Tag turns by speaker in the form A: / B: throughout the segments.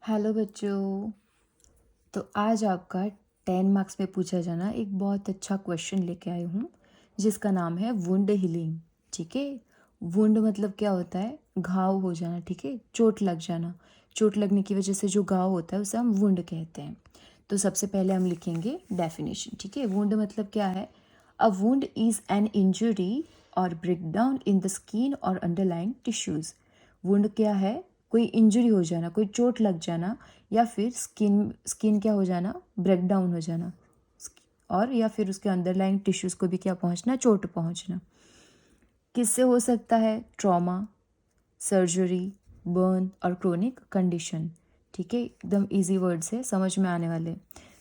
A: Hello बच्चों। तो आज आपका 10 मार्क्स में पूछा जाना एक बहुत अच्छा क्वेश्चन लेके आई हूँ जिसका नाम है वुंड हीलिंग। ठीक है। वुंड मतलब क्या होता है? घाव हो जाना। ठीक है, चोट लग जाना। चोट लगने की वजह से जो घाव होता है उसे हम वुंड कहते हैं। तो सबसे पहले हम लिखेंगे डेफिनेशन। ठीक है, वुंड मतलब क्या है? अ वुंड इज एन इंजरी और ब्रेकडाउन इन द स्किन और अंडरलाइंग टिश्यूज। वुंड क्या है? कोई इंजरी हो जाना, कोई चोट लग जाना, या फिर स्किन स्किन क्या हो जाना? ब्रेकडाउन हो जाना, और या फिर उसके अंडरलाइंग टिश्यूज को भी क्या पहुंचना? चोट पहुंचना। किससे हो सकता है? ट्रॉमा, सर्जरी, बर्न और क्रोनिक कंडीशन। ठीक है, एकदम इजी वर्ड्स है, समझ में आने वाले।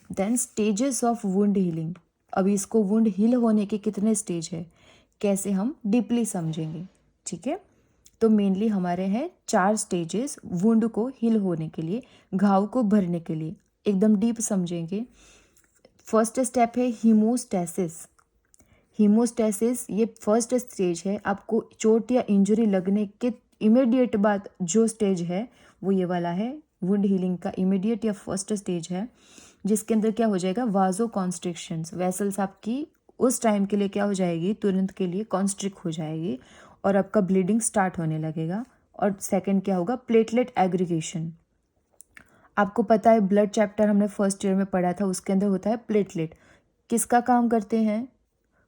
A: Then stages of wound healing. अभी इसको वुंड हील होने के कितने स्टेज है, कैसे हम डीपली समझेंगे। ठीक है, तो मेनली हमारे हैं 4 स्टेजेस वुंड को हील होने के लिए, घाव को भरने के लिए। एकदम डीप समझेंगे। फर्स्ट स्टेप है हीमोस्टेसिस। हीमोस्टेसिस ये फर्स्ट स्टेज है। आपको चोट या इंजरी लगने के इमीडिएट बाद जो स्टेज है वो ये वाला है। वुंड हीलिंग का इमीडिएट या फर्स्ट स्टेज है, जिसके अंदर क्या हो जाएगा? वाजो कॉन्स्ट्रिक्शंस, वेसल्स आपकी उस टाइम के लिए क्या हो जाएगी? तुरंत के लिए कॉन्स्ट्रिक्ट हो जाएगी और आपका ब्लीडिंग स्टार्ट होने लगेगा। और सेकंड क्या होगा? Platelet aggregation. आपको पता है ब्लड चैप्टर हमने फर्स्ट ईयर में पढ़ा था, उसके अंदर होता है प्लेटलेट। किसका काम करते हैं?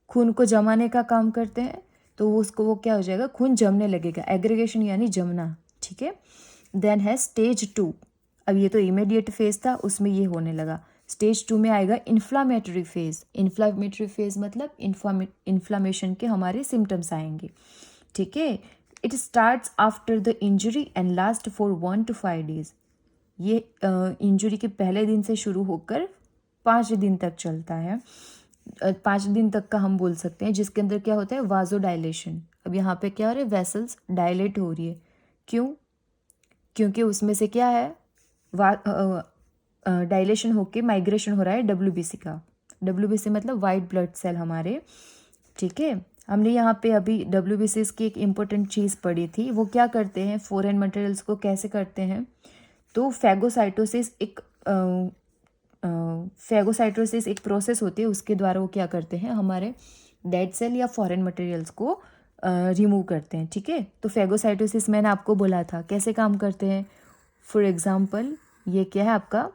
A: खून को जमाने का काम करते हैं। तो वो क्या हो जाएगा? खून जमने लगेगा। एग्रीगेशन यानी जमना। ठीक है। देन है स्टेज 2। अब ये तो इमीडिएट फेज था, उसमें ये होने लगा। स्टेज 2 में आएगा इन्फ्लामेटरी फेज। इन्फ्लामेटरी फेज मतलब इन्फ्लामेशन के हमारे सिम्टम्स आएंगे। ठीक है। It starts after the injury and last for 1 to 5 days। ये इंजरी के पहले दिन से शुरू होकर 5 दिन तक चलता है। 5 दिन तक का हम बोल सकते हैं, जिसके अंदर क्या होता है? वाजो डायलेशन। अब यहाँ पे क्या हो रहा है? वेसल्स डायलेट हो रही है। क्यों? क्योंकि उसमें से क्या है? डायलेशन होके माइग्रेशन हो रहा है डब्ल्यूबीसी का। डब्ल्यूबीसी मतलब वाइट ब्लड सेल हमारे। ठीक है, हमने यहाँ पे अभी डब्ल्यूबीसी की एक इम्पोर्टेंट चीज़ पढ़ी थी। वो क्या करते हैं? फॉरेन मटेरियल्स को कैसे करते हैं? तो फैगोसाइटोसिस एक प्रोसेस होती है, उसके द्वारा वो क्या करते हैं? हमारे डेड सेल या फॉरेन मटेरियल्स को रिमूव करते हैं। ठीक है, तो फैगोसाइटोसिस मैंने आपको बोला था कैसे काम करते हैं। फॉर एग्जांपल ये क्या है आपका?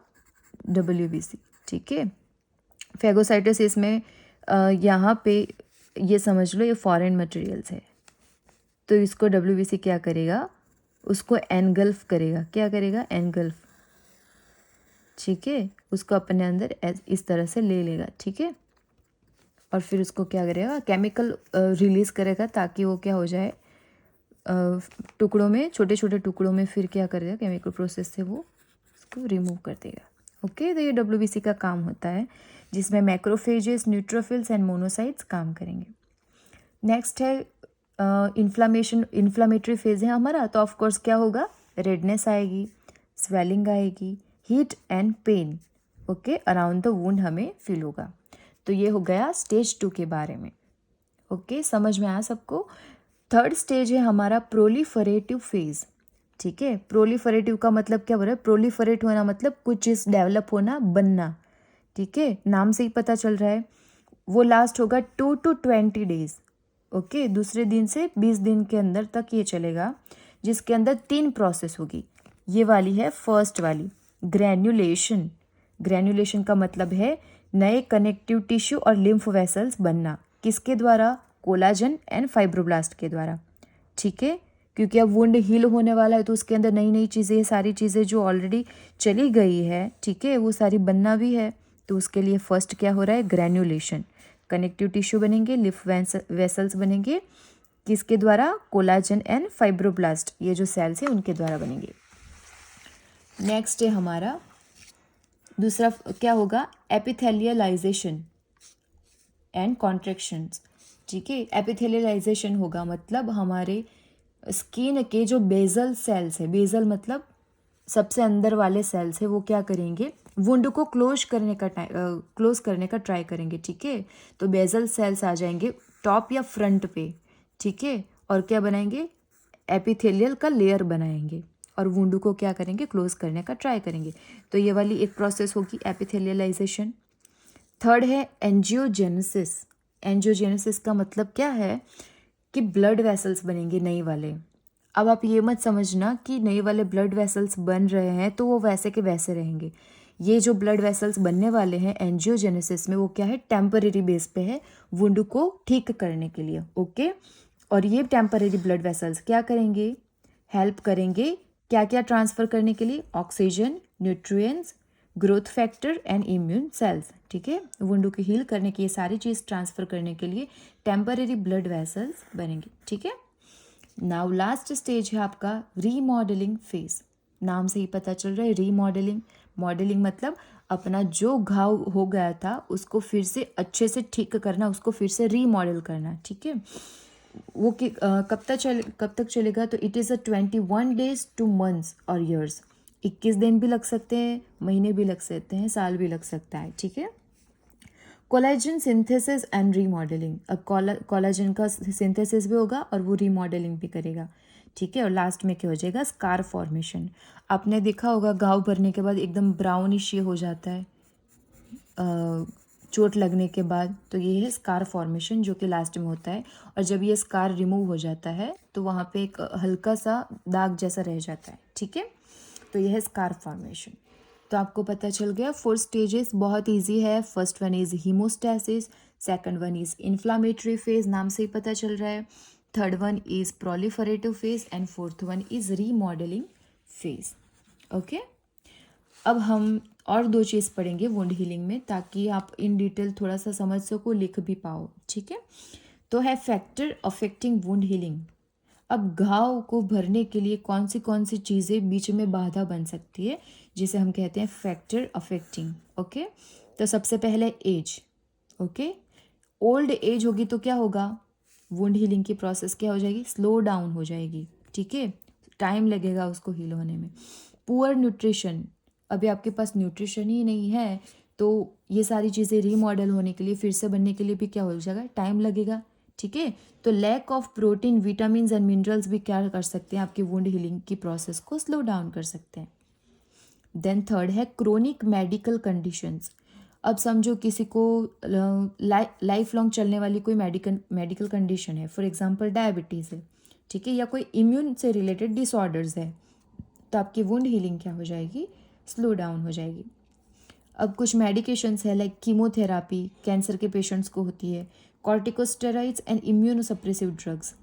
A: डब्ल्यूबीसी। ठीक है, फैगोसाइटोसिस में यहाँ पे ये समझ लो ये फॉरेन मटेरियल्स है। तो इसको डब्ल्यूबीसी क्या करेगा? उसको एनगल्फ करेगा। क्या करेगा? एनगल्फ। ठीक है, उसको अपने अंदर इस तरह से ले लेगा। ठीक है, और फिर उसको क्या करेगा? केमिकल रिलीज करेगा, ताकि वो क्या हो जाए? टुकड़ों में, छोटे छोटे टुकड़ों में फिर क्या करेगा? केमिकल प्रोसेस से वो उसको रिमूव कर देगा। ओके, तो ये डब्ल्यूबीसी का काम होता है, जिसमें मैक्रोफेजेस, न्यूट्रोफिल्स एंड मोनोसाइट्स काम करेंगे। नेक्स्ट है इन्फ्लामेटरी फेज है हमारा। तो ऑफकोर्स क्या होगा? रेडनेस आएगी, स्वेलिंग आएगी, heat and pain okay around the wound हमें फील होगा। तो ये हो गया स्टेज 2 के बारे में। ओके, समझ में आया सबको? थर्ड स्टेज है हमारा प्रोलीफरेटिव फेज। ठीक है, प्रोलीफरेटिव का मतलब क्या हो रहा है? प्रोलीफरेट होना मतलब कुछ चीज़ डेवलप होना, बनना। ठीक है, नाम से ही पता चल रहा है। वो लास्ट होगा 2 to 20 days। ओके, दूसरे दिन से 20 दिन के अंदर तक ये चलेगा, जिसके अंदर 3 प्रोसेस होगी। ये वाली है फर्स्ट वाली, ग्रैन्युलेशन। ग्रैन्युलेशन का मतलब है नए कनेक्टिव टिश्यू और लिम्फ वेसल्स बनना। किसके द्वारा? कोलाजन एंड फाइब्रोब्लास्ट के द्वारा। ठीक है, क्योंकि अब वुंड हील होने वाला है, तो उसके अंदर नई नई चीज़ें, सारी चीज़ें जो ऑलरेडी चली गई है, ठीक है, वो सारी बनना भी है। तो उसके लिए फर्स्ट क्या हो रहा है? ग्रैन्युलेशन। कनेक्टिव टिश्यू बनेंगे, लिम्फ वेसल्स बनेंगे। किसके द्वारा? कोलाजन एंड फाइब्रोब्लास्ट, ये जो सेल्स हैं उनके द्वारा बनेंगे। नेक्स्ट है हमारा दूसरा क्या होगा? एपिथेलियलाइजेशन एंड कॉन्ट्रैक्शंस। ठीक है, एपिथेलियलाइजेशन होगा मतलब हमारे स्किन के जो बेजल सेल्स है, बेजल मतलब सबसे अंदर वाले सेल्स है, वो क्या करेंगे? वुंड को क्लोज करने का ट्राई करेंगे। ठीक है, तो बेजल सेल्स आ जाएंगे टॉप या फ्रंट पे। ठीक है, और क्या बनाएंगे? एपिथेलियल का लेयर बनाएंगे। और वुंड को क्या करेंगे, क्लोज करने का ट्राई करेंगे। तो ये वाली एक प्रोसेस होगी एपिथेलियलाइजेशन। थर्ड है एंजियोजेनेसिस। एंजियोजेनेसिस का मतलब क्या है कि ब्लड वेसल्स बनेंगे नए वाले। अब आप ये मत समझना कि नए वाले ब्लड वेसल्स बन रहे हैं तो वो वैसे के वैसे रहेंगे। ये जो ब्लड वेसल्स बनने वाले हैं एंजियोजेनेसिस में, वो क्या है, टेम्परेरी बेस पे है वुंड को ठीक करने के लिए। ओके, और ये टेम्परेरी ब्लड वेसल्स क्या करेंगे, हेल्प करेंगे क्या क्या ट्रांसफ़र करने के लिए, oxygen, nutrients, growth factor and immune cells. ठीक है, वुंड को हील करने की ये सारी चीज़ ट्रांसफ़र करने के लिए टेम्परेरी ब्लड वेसल्स बनेंगे। ठीक है, नाउ लास्ट स्टेज है आपका रीमॉडलिंग फेज। नाम से ही पता चल रहा है रीमॉडलिंग। मॉडलिंग मतलब अपना जो घाव हो गया था उसको फिर से अच्छे से ठीक करना, उसको फिर से रीमॉडल करना। ठीक है, वो कब तक चलेगा, तो it is a 21 days to months और ईयर्स। 21 दिन भी लग सकते हैं, महीने भी लग सकते हैं, साल भी लग सकता है। ठीक है, कोलेजन सिंथेसिस एंड रीमॉडलिंग। अब कोलेजन का सिंथेसिस भी होगा और वो रीमॉडलिंग भी करेगा। ठीक है, और लास्ट में क्या हो जाएगा, स्कार फॉर्मेशन। आपने देखा होगा घाव भरने के बाद एकदम ब्राउनिश ये हो जाता है चोट लगने के बाद, तो ये है स्कार फॉर्मेशन जो कि लास्ट में होता है। और जब ये स्कार रिमूव हो जाता है तो वहाँ पे एक हल्का सा दाग जैसा रह जाता है। ठीक है, तो यह है स्कार फॉर्मेशन। तो आपको पता चल गया 4 स्टेजेस, बहुत इजी है। First one is haemostasis, second one is inflammatory phase, नाम से ही पता चल रहा है, third one is proliferative phase and fourth one is remodelling phase. Okay, अब हम और 2 चीज़ पढ़ेंगे वुंड हीलिंग में ताकि आप इन डिटेल थोड़ा सा समझ सको, लिख भी पाओ। ठीक है, तो है फैक्टर अफेक्टिंग वुंड हीलिंग। अब घाव को भरने के लिए कौन सी चीज़ें बीच में बाधा बन सकती है, जिसे हम कहते हैं फैक्टर अफेक्टिंग। ओके, तो सबसे पहले एज। ओके, ओल्ड एज होगी तो क्या होगा, वुंड हीलिंग की प्रोसेस क्या हो जाएगी, स्लो डाउन हो जाएगी। ठीक है, टाइम लगेगा उसको हील होने में। पुअर न्यूट्रिशन, अभी आपके पास न्यूट्रिशन ही नहीं है तो ये सारी चीज़ें रीमॉडल होने के लिए, फिर से बनने के लिए भी क्या हो जाएगा, टाइम लगेगा। ठीक है, तो lack of protein, vitamin and minerals भी क्या कर सकते हैं, आपकी वुंड हीलिंग की प्रोसेस को स्लो डाउन कर सकते हैं। देन थर्ड है क्रोनिक मेडिकल कंडीशंस। अब समझो किसी को लाइफ लॉन्ग चलने वाली कोई मेडिकल कंडीशन है, फॉर एग्जांपल डायबिटीज़ है। ठीक है, या कोई इम्यून से रिलेटेड डिसऑर्डर्स है, तो आपकी वुंड हीलिंग क्या हो जाएगी, स्लो डाउन हो जाएगी। अब कुछ मेडिकेशंस है लाइक कीमोथेरापी, कैंसर के पेशेंट्स को होती है, कॉर्टिकोस्टेरॉइड्स एंड इम्यूनोसप्रेसिव ड्रग्स,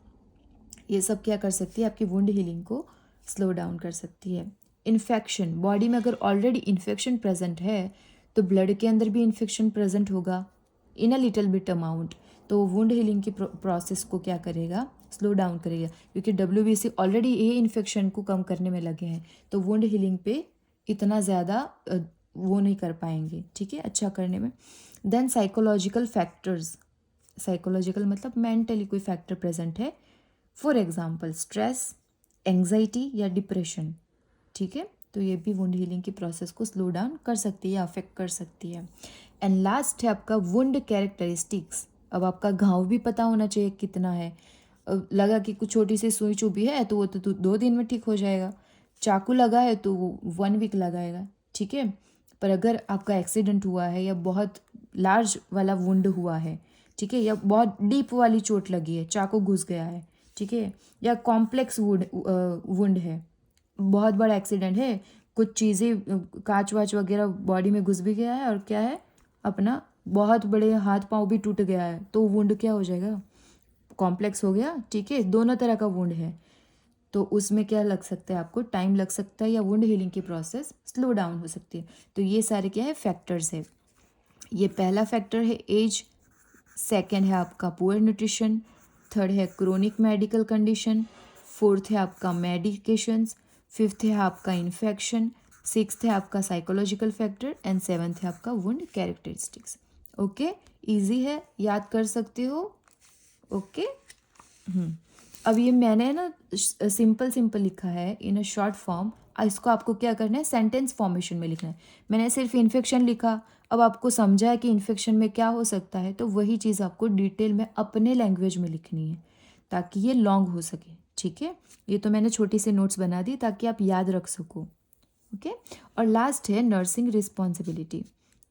A: ये सब क्या कर सकती है, आपकी वुंड हीलिंग को स्लो डाउन कर सकती है। इन्फेक्शन, बॉडी में अगर ऑलरेडी इन्फेक्शन प्रेजेंट है तो ब्लड के अंदर भी इन्फेक्शन प्रेजेंट होगा इन अ लिटिल बिट अमाउंट, तो वुंड हीलिंग की प्रोसेस को क्या करेगा, स्लो डाउन करेगा, क्योंकि WBC ऑलरेडी ये इन्फेक्शन को कम करने में लगे हैं, तो वुंड हीलिंग पे इतना ज़्यादा वो नहीं कर पाएंगे। ठीक है, अच्छा करने में। देन साइकोलॉजिकल फैक्टर्स, साइकोलॉजिकल मतलब मेंटली कोई फैक्टर प्रेजेंट है, फॉर एग्जाम्पल स्ट्रेस, एंग्जाइटी या डिप्रेशन। ठीक है, तो ये भी वुंड हीलिंग की प्रोसेस को स्लो डाउन कर सकती है या अफेक्ट कर सकती है। एंड लास्ट है आपका वुंड कैरेक्टरिस्टिक्स। अब आपका घाव भी पता होना चाहिए कितना है। लगा कि कुछ छोटी सी सुई चुभी है तो वो तो 2 दिन में ठीक हो जाएगा, चाकू लगा है तो वो 1 वीक लगाएगा। ठीक है, पर अगर आपका एक्सीडेंट हुआ है या बहुत लार्ज वाला वुंड हुआ है, ठीक है, या बहुत डीप वाली चोट लगी है, चाकू घुस गया है, ठीक है, या कॉम्प्लेक्स वुंड है, बहुत बड़ा एक्सीडेंट है, कुछ चीज़ें कांच वाच वगैरह बॉडी में घुस भी गया है और क्या है, अपना बहुत बड़े हाथ पाँव भी टूट गया है, तो वुंड क्या हो जाएगा, कॉम्प्लेक्स हो गया। ठीक है, दोनों तरह का वुंड है, तो उसमें क्या लग सकता है, आपको टाइम लग सकता है या वुंड हीलिंग की प्रोसेस स्लो डाउन हो सकती है। तो ये सारे क्या है, फैक्टर्स है। ये पहला फैक्टर है एज, सेकेंड है आपका पुअर न्यूट्रिशन, थर्ड है क्रोनिक मेडिकल कंडीशन, फोर्थ है आपका मेडिकेशंस, फिफ्थ है आपका इन्फेक्शन, सिक्स्थ है आपका साइकोलॉजिकल फैक्टर एंड सेवन्थ है आपका वुंड कैरेक्टरिस्टिक्स। ओके, इजी है, याद कर सकते हो। ओके, अब ये मैंने ना सिंपल लिखा है इन अ शॉर्ट फॉर्म, इसको आपको क्या करना है, सेंटेंस फॉर्मेशन में लिखना है। मैंने सिर्फ इन्फेक्शन लिखा, अब आपको समझा है कि इन्फेक्शन में क्या हो सकता है, तो वही चीज़ आपको डिटेल में अपने लैंग्वेज में लिखनी है ताकि ये लॉन्ग हो सके। ठीक है, ये तो मैंने छोटी सी नोट्स बना दी ताकि आप याद रख सको। ओके, और लास्ट है नर्सिंग रिस्पॉन्सिबिलिटी।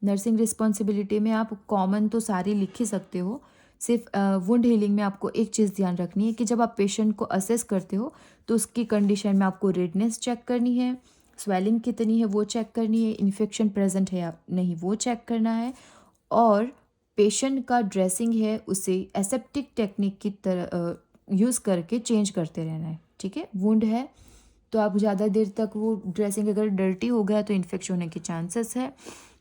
A: नर्सिंग रिस्पॉन्सिबिलिटी में आप कॉमन तो सारी लिख ही सकते हो, सिर्फ वुंड हीलिंग में आपको एक चीज़ ध्यान रखनी है कि जब आप पेशेंट को असेस करते हो तो उसकी कंडीशन में आपको रेडनेस चेक करनी है, स्वेलिंग कितनी है वो चेक करनी है, इन्फेक्शन प्रेजेंट है या नहीं वो चेक करना है, और पेशेंट का ड्रेसिंग है उसे एसेप्टिक टेक्निक की तरह यूज़ करके चेंज करते रहना है। ठीक है, वुंड है तो आप ज़्यादा देर तक वो ड्रेसिंग अगर डर्टी हो गया तो इन्फेक्शन होने के चांसेस है,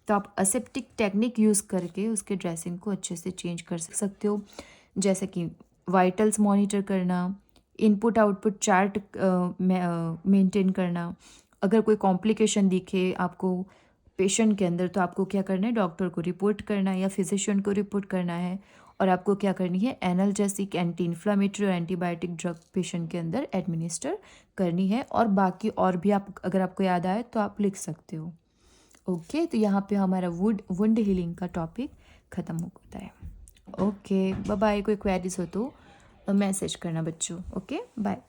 A: तो आप असेप्टिक टेक्निक यूज़ करके उसके ड्रेसिंग को अच्छे से चेंज कर सकते हो, जैसे कि वाइटल्स मॉनिटर करना, इनपुट आउटपुट चार्ट मेंटेन करना। अगर कोई कॉम्प्लिकेशन दिखे आपको पेशेंट के अंदर तो आपको क्या करना है, डॉक्टर को रिपोर्ट करना है या फिजिशियन को रिपोर्ट करना है, और आपको क्या करनी है, एनाल्जेसिक, एंटी इन्फ्लामेटरी और एंटीबायोटिक ड्रग पेशेंट के अंदर एडमिनिस्टर करनी है। और बाकी और भी आप अगर आपको याद आए तो आप लिख सकते हो। ओके, तो यहाँ पे हमारा वुंड हीलिंग का टॉपिक ख़त्म होता है। Okay, bye bye. कोई क्वेरीज हो तो मैसेज करना बच्चों। Okay, bye.